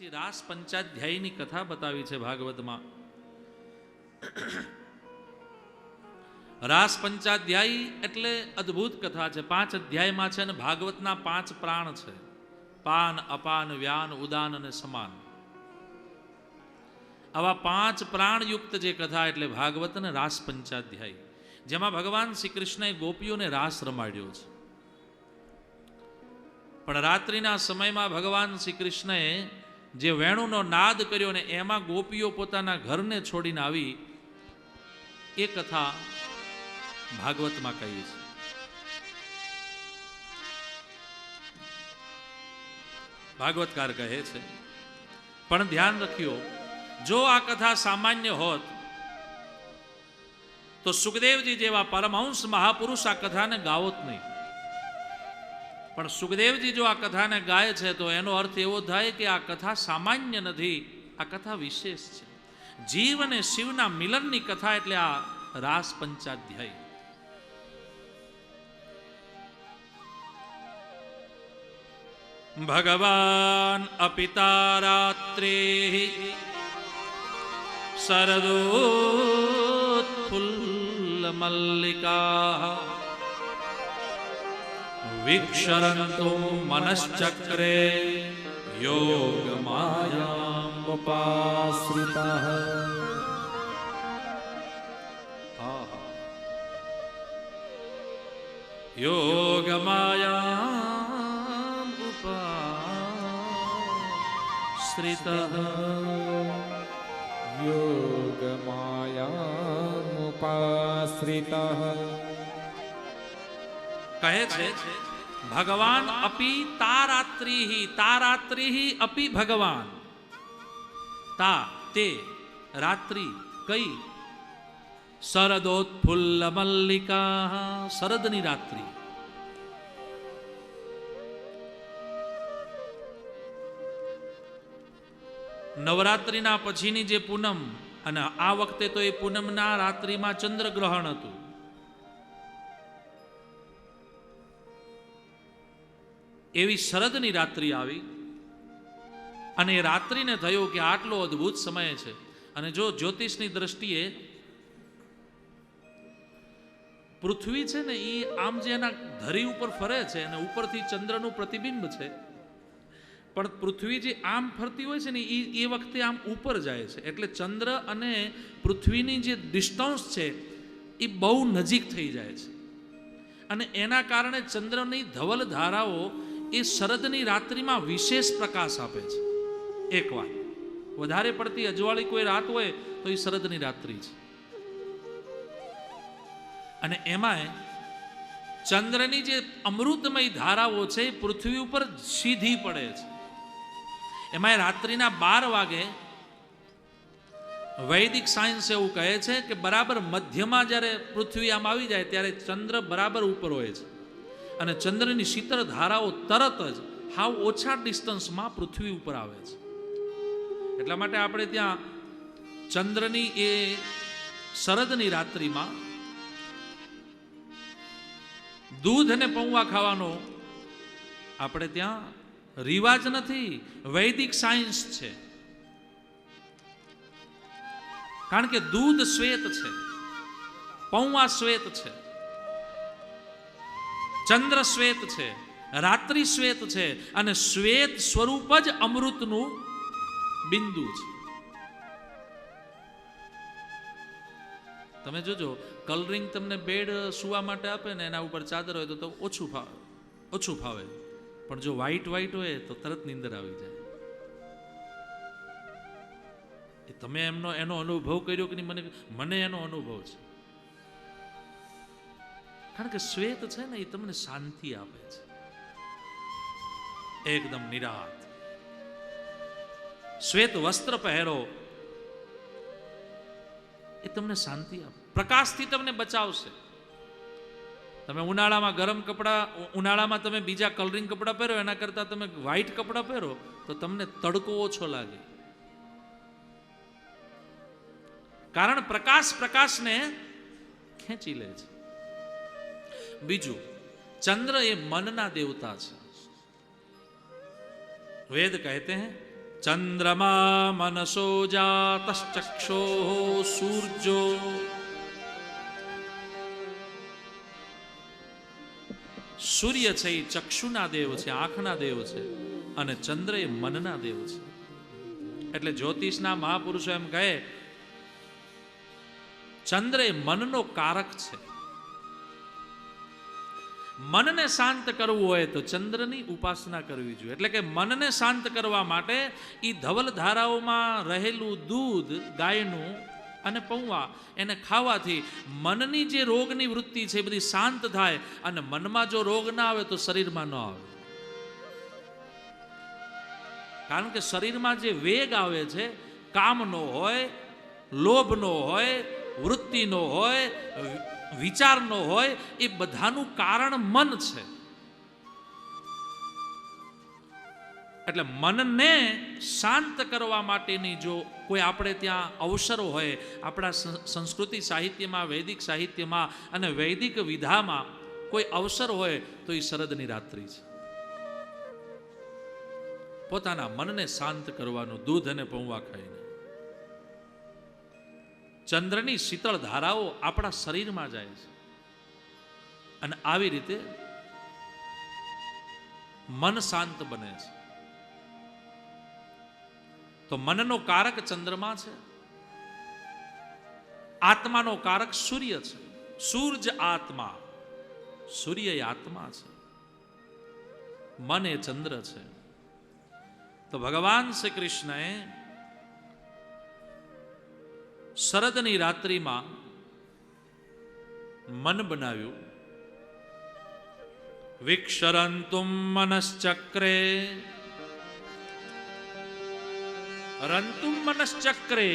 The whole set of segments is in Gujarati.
પછી રાસ પંચાધ્યાયની કથા બતાવી છે ભાગવતમાં. રાસ પંચાધ્યાયી એટલે અદ્ભુત કથા છે. 5 અધ્યાયમાં છે અને ભાગવતના 5 પ્રાણ છે: પાન, અપાન, વ્યાન, ઉદાન અને સમાન. આવા 5 પ્રાણયુક્ત જે કથા એટલે ભાગવત અને રાસ પંચાધ્યાયી, જેમાં ભગવાન શ્રી કૃષ્ણએ ગોપીઓને રાસ રમાડ્યો છે. પણ રાત્રિના સમયમાં ભગવાન શ્રી કૃષ્ણએ જે વેણુનો નાદ કર્યો ને એમાં ગોપીઓ પોતાના ઘરને છોડીને આવી, એ કથા ભાગવતમાં કહી છે. ભાગવતકાર કહે છે, પણ ધ્યાન રખ્યો, જો આ કથા સામાન્ય હોત તો સુખદેવજી જેવા પરમહંસ મહાપુરુષ આ કથાને ગાવોત નહીં. પણ સુખદેવજી જો આ કથાને ગાય છે તો એનો અર્થ એવો થાય કે આ કથા સામાન્ય નથી, આ કથા વિશેષ છે. જીવ અને શિવના મિલનની કથા એટલે આ રાસ પંચાધ્યાયી. ભગવાન અપિતા રાત્રે શરદોત્ફુલ્લ મલ્લિકા વિક્ષરન્તો મનશ્ચક્રે યોગ માયામ ઉપાશ્રિતઃ. યોગ માયામ ઉપાશ્રિતઃ. યોગ માયામ ઉપાશ્રિતઃ. કહે છે ભગવાન અપી તારાત્રિ અપી ભગવાન. તા તે રાત્રિ કઈ? શરદોત્ફુલ્લ મલ્લિકા, શરદની રાત્રિ. નવરાત્રિના પછીની જે પૂનમ, અને આ વખતે તો એ પૂનમના રાત્રિમાં ચંદ્રગ્રહણ હતું. એવી શરદની રાત્રિ આવી અને એ રાત્રિને થયું કે આટલો અદ્ભુત સમય છે. અને જો જ્યોતિષની દ્રષ્ટિએ પૃથ્વી છે ને એ આમ જે એના ધરી ઉપર ફરે છે અને ઉપરથી ચંદ્રનું પ્રતિબિંબ છે, પણ પૃથ્વી જે આમ ફરતી હોય છે ને એ વખતે આમ ઉપર જાય છે, એટલે ચંદ્ર અને પૃથ્વીની જે ડિસ્ટન્સ છે એ બહુ નજીક થઈ જાય છે. અને એના કારણે ચંદ્રની ધવલ ધારાઓ એ શરદની રાત્રિમાં વિશેષ પ્રકાશ આપે છે. એક વાત, વધારે પડતી અજવાળી કોઈ રાત હોય તો એ શરદની રાત્રિ છે. અને એમાંય ચંદ્રની જે અમૃતમય ધારાઓ છે એ પૃથ્વી ઉપર સીધી પડે છે. એમાં રાત્રિના 12 વાગે વૈદિક સાયન્સ એવું કહે છે કે બરાબર મધ્યમાં જ્યારે પૃથ્વી આમ આવી જાય ત્યારે ચંદ્ર બરાબર ઉપર હોય છે અને ચંદ્રની શીતળ ધારાઓ તરત જ હાવ ઓછા ડિસ્ટન્સમાં પૃથ્વી ઉપર આવે છે. એટલા માટે આપણે ત્યાં ચંદ્રની એ શરદની રાત્રિમાં દૂધ અને પૌવા ખાવાનો આપણે ત્યાં રિવાજ નથી, વૈદિક સાયન્સ છે. કારણ કે દૂધ શ્વેત છે, પૌવા શ્વેત છે, ચંદ્ર શ્વેત છે, રાત્રિ શ્વેત છે, અને શ્વેત સ્વરૂપ જ અમૃતનું બિંદુ છે. તમે જોજો, કલરિંગ તમને બેડ સુવા માટે આપે ને એના ઉપર ચાદર હોય તો ઓછું ફાવે, પણ જો વ્હાઈટ હોય તો તરત નીંદર આવી જાય. તમે એનો અનુભવ કર્યો કે નહીં? મને એનો અનુભવ છે. કારણ કે શ્વેત છે ને એ તમને શાંતિ આપે છે, એકદમ નિરાંત. શ્વેત વસ્ત્ર પહેરો એ તમને શાંતિ આપે, પ્રકાશથી તમને બચાવશે. તમે ઉનાળામાં ગરમ કપડાં, ઉનાળામાં તમે બીજા કલરિંગ કપડાં પહેરો એના કરતાં તમે વ્હાઈટ કપડાં પહેરો તો તમને તડકો ઓછો લાગે. કારણ પ્રકાશને ખેંચી લે છે. બીજું, ચંદ્ર એ મનના દેવતા છે. વેદ કહેતે हैं ચંદ્રમા મનસો જાતશ્ચક્ષો સૂર્જો. સૂર્ય છે એ ચક્ષુના દેવ છે, આંખના દેવ છે, અને ચંદ્ર એ મનના દેવ છે. એટલે જ્યોતિષના મહાપુરુષો એમ કહે ચંદ્ર એ મનનો કારક છે. મનને શાંત કરવું હોય તો ચંદ્રની ઉપાસના કરવી જોઈએ. એટલે કે મનને શાંત કરવા માટે એ ધવલ ધારાઓમાં રહેલું દૂધ ગાયનું અને પૌવા એને ખાવાથી મનની જે રોગની વૃત્તિ છે એ બધી શાંત થાય. અને મનમાં જો રોગ ના આવે તો શરીરમાં ન આવે. કારણ કે શરીરમાં જે વેગ આવે છે, કામનો હોય, લોભનો હોય, વૃત્તિનો હોય, વિચારનો હોય, એ બધાનું કારણ મન છે. એટલે મનને શાંત કરવા માટેની જો કોઈ આપણે ત્યાં અવસરો હોય, આપણા સંસ્કૃતિ સાહિત્યમાં, વૈદિક સાહિત્યમાં અને વૈદિક વિધામાં કોઈ અવસર હોય તો એ શરદની રાત્રિ છે. પોતાના મનને શાંત કરવાનું દૂધ અને પૌવા ખાઈને. ચંદ્રની શીતળ ધારાઓ આપણા શરીરમાં જાય છે અને આવી રીતે મન શાંત બને છે. તો મનનો કારક ચંદ્રમા છે, આત્માનો કારક સૂર્ય છે. સૂર્ય આત્મા, સૂર્ય એ આત્મા છે, મન એ ચંદ્ર છે. તો ભગવાન શ્રી કૃષ્ણએ શરદની રાત્રિમાં મન બનાવ્યું. વિક્ષરંતુમ મનશ્ચક્રે, રંતુમ મનશ્ચક્રે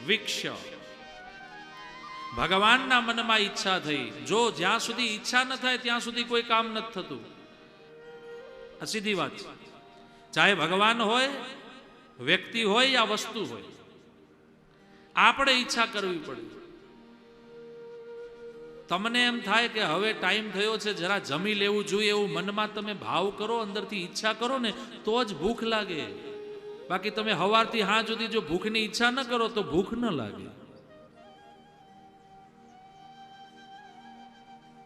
વિક્ષ. ભગવાનના મનમાં ઈચ્છા થઈ. જો જ્યાં સુધી ઈચ્છા ન થાય ત્યાં સુધી કોઈ કામ નથી થતું. આ સીધી વાત છે. ચાહે ભગવાન હોય, વ્યક્તિ હોય યા વસ્તુ હોય, આપણે ઈચ્છા કરવી પડે. તમને એમ થાય કે હવે ટાઈમ થયો છે, જરા જમી લેવું જોઈએ, એવું મનમાં તમે ભાવ કરો, અંદરથી ઈચ્છા કરો ને તો જ ભૂખ લાગે. બાકી તમે સવારથી સાંજ સુધી જો ભૂખની ઈચ્છા ન કરો તો ભૂખ ન લાગે.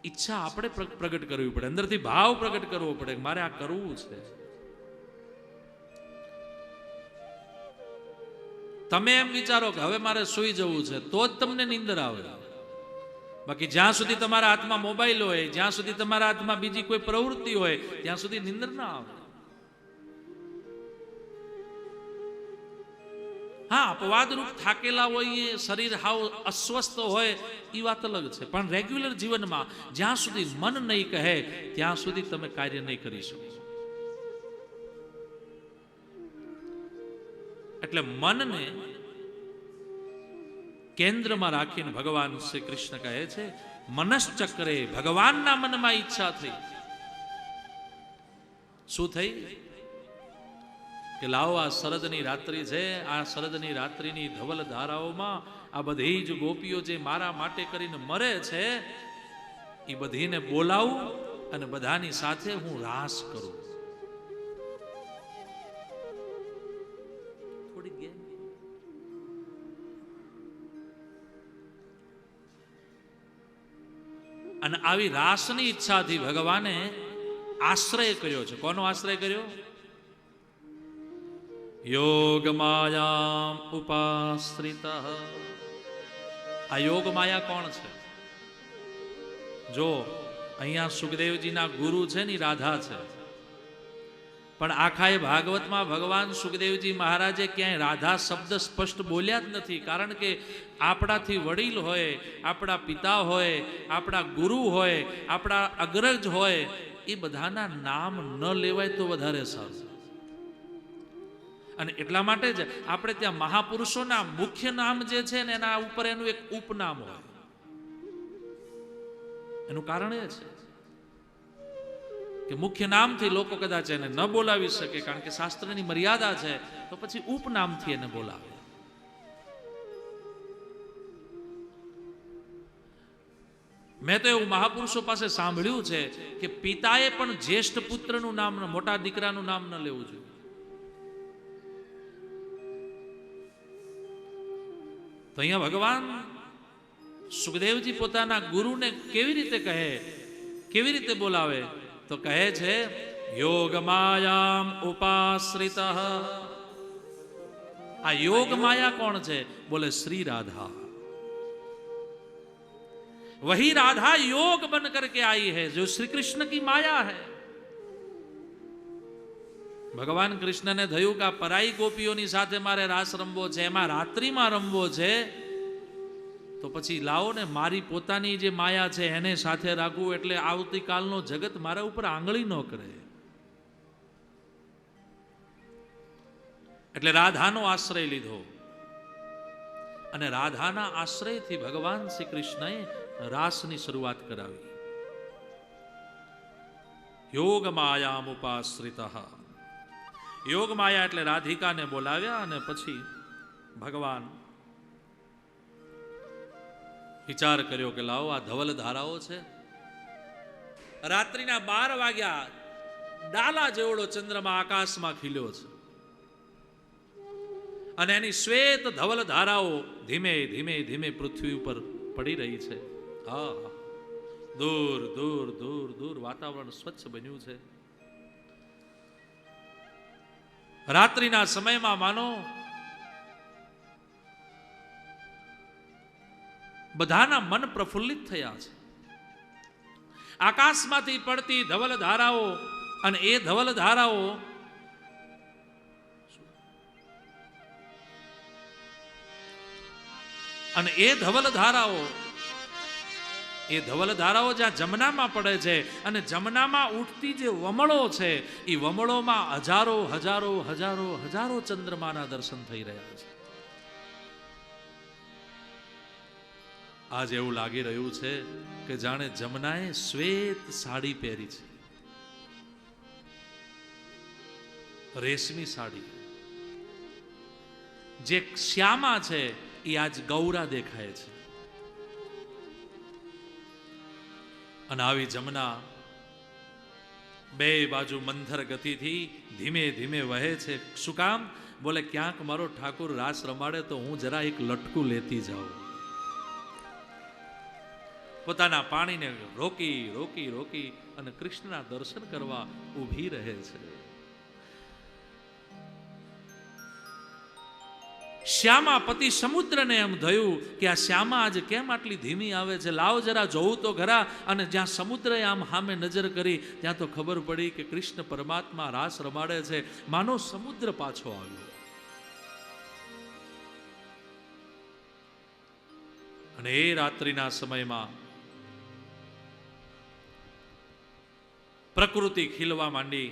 ઈચ્છા આપણે પ્રગટ કરવી પડે, અંદરથી ભાવ પ્રગટ કરવો પડે, મારે આ કરવું છે. તમે એમ વિચારો કે હવે મારે સૂઈ જવું છે તો જ તમને નીંદર આવે. બાકી જ્યાં સુધી તમારા હાથમાં મોબાઈલ હોય, જ્યાં સુધી તમારા હાથમાં બીજી કોઈ પ્રવૃત્તિ હોય, ત્યાં સુધી નીંદર ના આવે. હા, અપવાદરૂપ થાકેલા હોઈએ, શરીર હાવ અસ્વસ્થ હોય, એ વાત અલગ છે. પણ રેગ્યુલર જીવનમાં જ્યાં સુધી મન નહીં કહે ત્યાં સુધી તમે કાર્ય નહીં કરી શકો. એટલે મનને કેન્દ્રમાં રાખીને ભગવાન શ્રી કૃષ્ણ કહે છે મનશ્ચક્રે. ભગવાનના મનમાં ઈચ્છા થઈ. શું થઈ? કે લાવો આ શરદની રાત્રિ છે, આ શરદની રાત્રિની ધવલ ધારાઓમાં આ બધી જ ગોપીઓ જે મારા માટે કરીને મરે છે એ બધીને બોલાવું અને બધાની સાથે હું રાસ કરું. અને આવી રાસની ઈચ્છાથી ભગવાને આશ્રય કર્યો છે. કોનો આશ્રય કર્યો? યોગ માયામ ઉપાશ્રિત. આ યોગ માયા કોણ છે? જો અહીંયા સુખદેવજીના ગુરુ છે ને રાધા છે. પણ આખા એ ભાગવતમાં ભગવાન સુખદેવજી મહારાજે ક્યાંય રાધા શબ્દ સ્પષ્ટ બોલ્યા જ નથી. કારણ કે આપણાથી વડીલ હોય, આપણા પિતા હોય, આપણા ગુરુ હોય, આપણા અગ્રજ હોય, એ બધાના નામ ન લેવાય તો વધારે સારું. અને એટલા માટે જ આપણે ત્યાં મહાપુરુષોના મુખ્ય નામ જે છે ને એના ઉપર એનું એક ઉપનામ હોય. એનું કારણ એ છે કે મુખ્ય નામથી લોકો કદાચ એને ન બોલાવી શકે, કારણ કે શાસ્ત્રની મર્યાદા છે, તો પછી ઉપનામથી એને બોલાવે. મેં તો એવું મહાપુરુષો પાસે સાંભળ્યું છે કે પિતાએ પણ જ્યેષ્ઠ પુત્રનું નામ, મોટા દીકરાનું નામ ન લેવું જોઈએ. તો અહીંયા ભગવાન સુખદેવજી પોતાના ગુરુને કેવી રીતે કહે, કેવી રીતે બોલાવે? તો કહે છે યોગ માયામ ઉપાશ્રિત. આ યોગ માયા કોણ છે? બોલે શ્રી રાधा. वही राधा योग बन करके आई है जो श्री कृष्ण की माया है. ભગવાન કૃષ્ણને થયું કે આ પરાઈ ગોપીઓની સાથે મારે રાસ રમવો છે, એમાં રાત્રિમાં રમવો છે, તો પછી લાવો ને મારી પોતાની જે માયા છે એને સાથે રાખવું, એટલે આવતીકાલનો જગત મારા ઉપર આંગળી ન કરે. એટલે રાધાનો આશ્રય લીધો અને રાધાના આશ્રયથી ભગવાન શ્રી કૃષ્ણએ રાસની શરૂઆત કરાવી. યોગ માયામ ઉપાશ્રિત. યોગ માયા એટલે રાધિકાને બોલાવ્યા અને પછી ભગવાન વિચાર કર્યો કે લાવો આ ધવલ ધારાઓ છે, રાત્રિના 12 વાગ્યા, ડાલા જેવડો ચંદ્રમા આકાશમાં ખીલ્યો છે અને એની શ્વેત ધવલ ધારાઓ ધીમે ધીમે ધીમે પૃથ્વી ઉપર પડી રહી છે. હા, દૂર દૂર દૂર દૂર વાતાવરણ સ્વચ્છ બન્યું છે. રાત્રિના સમયમાં માનો બધાના મન પ્રફુલ્લિત થયા છે. આકાશમાંથી પડતી ધવલ ધારાઓ અને એ ધવલ ધારાઓ જ્યાં જમનામાં પડે છે અને જમનામાં ઉઠતી જે વમળો છે એ વમળોમાં હજારો હજારો હજારો હજારો ચંદ્રમાના દર્શન થઈ રહ્યા છે. આજ એવું લાગી રહ્યું છે કે જાણે જમનાએ શ્વેત સાડી પહેરી છે, રેશમી સાડી. જે શ્યામા છે એ આજ ગૌરા દેખાય છે. અને આવી જમના બે બાજુ મંથર ગતિથી ધીમે ધીમે વહે છે. શું કામ? બોલે ક્યાંક મારો ઠાકુર રાસ રમાડે તો હું જરા એક લટકું લેતી જાઉં. પોતાના પાણીને રોકી રોકી રોકી અને કૃષ્ણના દર્શન કરવા ઊભી રહે છે. શ્યામા પતિ સમુદ્રને એમ થયું કે આ શ્યામા આજે કેમ આટલી ધીમી આવે છે, લાવ જરા જોવું તો ખરા. અને જ્યાં સમુદ્રએ આમ સામે નજર કરી ત્યાં તો ખબર પડી કે કૃષ્ણ પરમાત્મા રાસ રમાડે છે. માનો સમુદ્ર પાછો આવ્યો. અને એ રાત્રિના સમયમાં પ્રકૃતિ ખીલવા માંડી.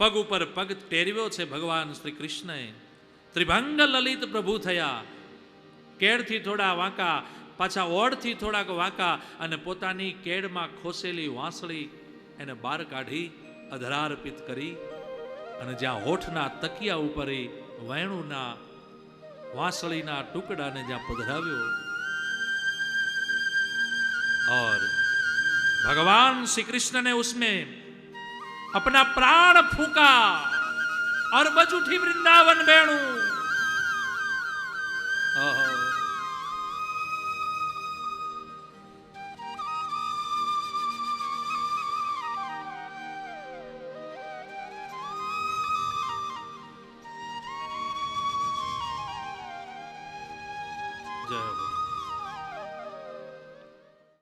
પગ ઉપર પગ ટેરવ્યો છે ભગવાન શ્રી કૃષ્ણએ. ત્રિભંગ લલિત પ્રભુ થયા. કેળથી થોડા વાંકા, પાછા ઓળથી થોડાક વાંકા, અને પોતાની કેળમાં ખોસેલી વાંસળી એને બહાર કાઢી અધરાર્પિત કરી અને જ્યાં હોઠના તકિયા ઉપર વેણુના વાંસળીના ટુકડાને જ્યાં પધરાવ્યો और भगवान श्री कृष्ण ने उसमें अपना प्राण फूका और बज उठी वृंदावन वेणु. जय हो.